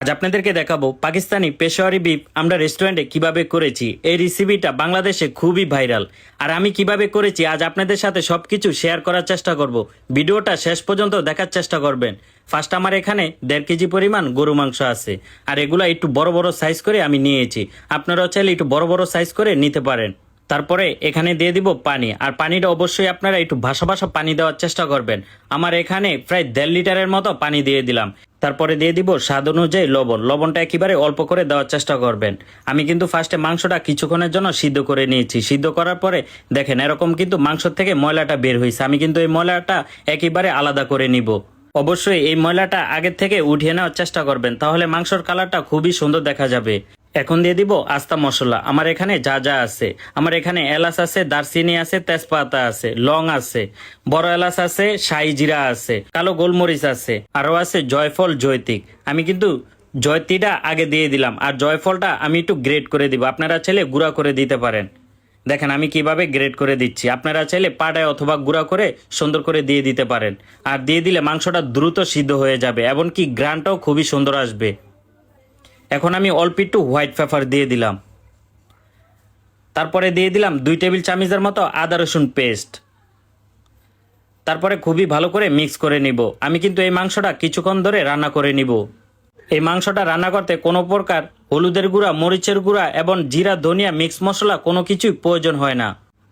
আজ আপনাদেরকে দেখাবো পাকিস্তানি পেশোয়ারি বিফ আমরা রেস্টুরেন্টে কিভাবে করেছি। এই রেসিপিটা বাংলাদেশে খুবই ভাইরাল, আর আমি কিভাবে করেছি আজ আপনাদের সাথে সবকিছু শেয়ার করার চেষ্টা করব। ভিডিওটা শেষ পর্যন্ত দেখার চেষ্টা করবেন। ফার্স্ট আমার এখানে 1.5 কেজি পরিমাণ গরু মাংস আছে, আর এগুলা একটু বড় বড় সাইজ করে আমি নিয়েছি। আপনারাও চাইলে একটু বড় বড় সাইজ করে নিতে পারেন। তারপরে এখানে দিয়ে দিব পানি, আর পানিটা অবশ্যই আপনারা একটু ভাসা ভাসা পানি দেওয়ার চেষ্টা করবেন। আমার এখানে প্রায় 1.5 লিটারের মতো পানি দিয়ে দিলাম। তারপরে দিয়ে দিব স্বাদ অনুযায়ী লবণ। লবণটা একেবারে অল্প করে দেওয়ার চেষ্টা করবেন। আমি কিন্তু ফার্স্টে মাংসটা কিছুক্ষণের জন্য সিদ্ধ করে নিয়েছি। সিদ্ধ করার পরে দেখেন এরকম কিন্তু মাংস থেকে ময়লাটা বের হয়েছে। আমি কিন্তু এই ময়লাটা একেবারে আলাদা করে নিব। অবশ্যই এই ময়লাটা আগের থেকে উঠিয়ে নেওয়ার চেষ্টা করবেন, তাহলে মাংসর কালারটা খুবই সুন্দর দেখা যাবে। এখন দিয়ে দিব আস্তা মশলা। আমার এখানে যা যা আছে, আমার এখানে এলাচ আছে, দারচিনি আছে, তেজপাতা আছে, লং আছে, বড় এলাচ আছে, শাহি জিরা আছে, কালো গোলমরিচ আছে, আরও আছে জয়ফল, জয়তিক। আমি কিন্তু জয়তিটা আগে দিয়ে দিলাম, আর জয়ফলটা আমি একটু গ্রেট করে দিব। আপনারা চাইলে গুঁড়া করে দিতে পারেন। দেখেন আমি কিভাবে গ্রেট করে দিচ্ছি। আপনারা চাইলে পাটায় অথবা গুঁড়া করে সুন্দর করে দিয়ে দিতে পারেন। আর দিয়ে দিলে মাংসটা দ্রুত সিদ্ধ হয়ে যাবে, এমনকি গ্রানটাও খুবই সুন্দর আসবে। এখন আমি অল্প একটু হোয়াইট পেপার দিয়ে দিলাম। তারপরে দিয়ে দিলাম 2 টেবিল চামচের মতো আদা রসুন পেস্ট। তারপরে খুবই ভালো করে মিক্স করে নিব। আমি কিন্তু এই মাংসটা কিছুক্ষণ ধরে রান্না করে নিব। এই মাংসটা রান্না করতে কোনো প্রকার হলুদের গুঁড়া, মরিচের গুঁড়া এবং জিরা, ধনিয়া, মিক্স মশলা কোনো কিছুই প্রয়োজন হয় না।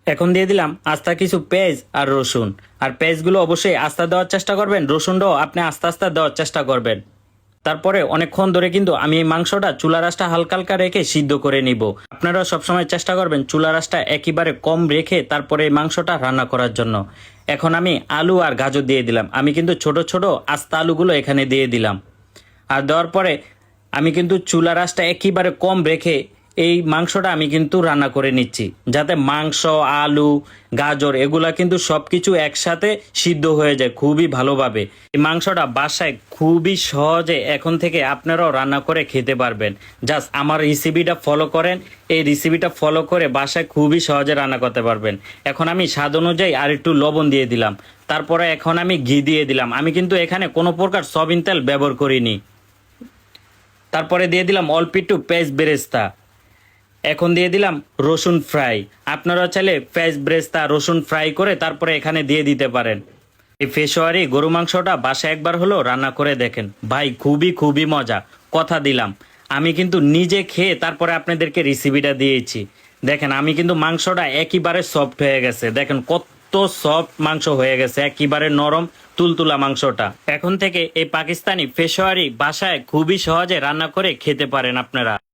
এখন দিয়ে দিলাম আস্তা কিছু পেঁয়াজ আর রসুন। আর পেঁয়াজগুলো অবশ্যই আস্তা দেওয়ার চেষ্টা করবেন, রসুনটাও আপনি আস্তে আস্তে দেওয়ার চেষ্টা করবেন। তারপরে অনেকক্ষণ ধরে কিন্তু আমি এই মাংসটা চুলা রাসটা হালকা হালকা রেখে সিদ্ধ করে নিব। আপনারা সবসময় চেষ্টা করবেন চুলা রাসটা একেবারে কম রেখে তারপরে এই মাংসটা রান্না করার জন্য। এখন আমি আলু আর গাজর দিয়ে দিলাম। আমি কিন্তু ছোট ছোট আস্তা আলুগুলো এখানে দিয়ে দিলাম। আর দেওয়ার পরে আমি কিন্তু চুলা রাসটা একেবারে কম রেখে এই মাংসটা আমি কিন্তু রান্না করে নিচ্ছি, যাতে মাংস, আলু, গাজর এগুলা কিন্তু সব কিছু একসাথে সিদ্ধ হয়ে যায় খুবই ভালোভাবে। এই মাংসটা বাসায় খুবই সহজে এখন থেকে আপনারাও রান্না করে খেতে পারবেন। জাস্ট আমার রেসিপিটা ফলো করেন, এই রেসিপিটা ফলো করে বাসায় খুবই সহজে রান্না করতে পারবেন। এখন আমি স্বাদ অনুযায়ী আর একটু লবণ দিয়ে দিলাম। তারপরে এখন আমি ঘি দিয়ে দিলাম। আমি কিন্তু এখানে কোনো প্রকার সয়াবিন তেল ব্যবহার করিনি। তারপরে দিয়ে দিলাম অল্প একটু পেঁয়াজ বেরেস্তা। এখন দিয়ে দিলাম রসুন ফ্রাই। আপনারা চাইলে পেঁয়াজ বেরেস্তা, রসুন ফ্রাই করে তারপরে এখানে দিয়ে দিতে পারেন। এই পেশোয়ারি গরু মাংসটা বাসায় একবার হলো রান্না করে দেখেন ভাই, খুবই খুবই মজা। কথা দিলাম আমি কিন্তু নিজে খেয়ে তারপরে আপনাদেরকে রেসিপিটা দিয়েছি। দেখেন আমি কিন্তু মাংসটা একেবারে সফট হয়ে গেছে। দেখেন কত সফট মাংস হয়ে গেছে, একেবারে নরম তুলতুলা মাংসটা। এখন থেকে এই পাকিস্তানি পেশোয়ারি বাসায় খুবই সহজে রান্না করে খেতে পারেন আপনারা।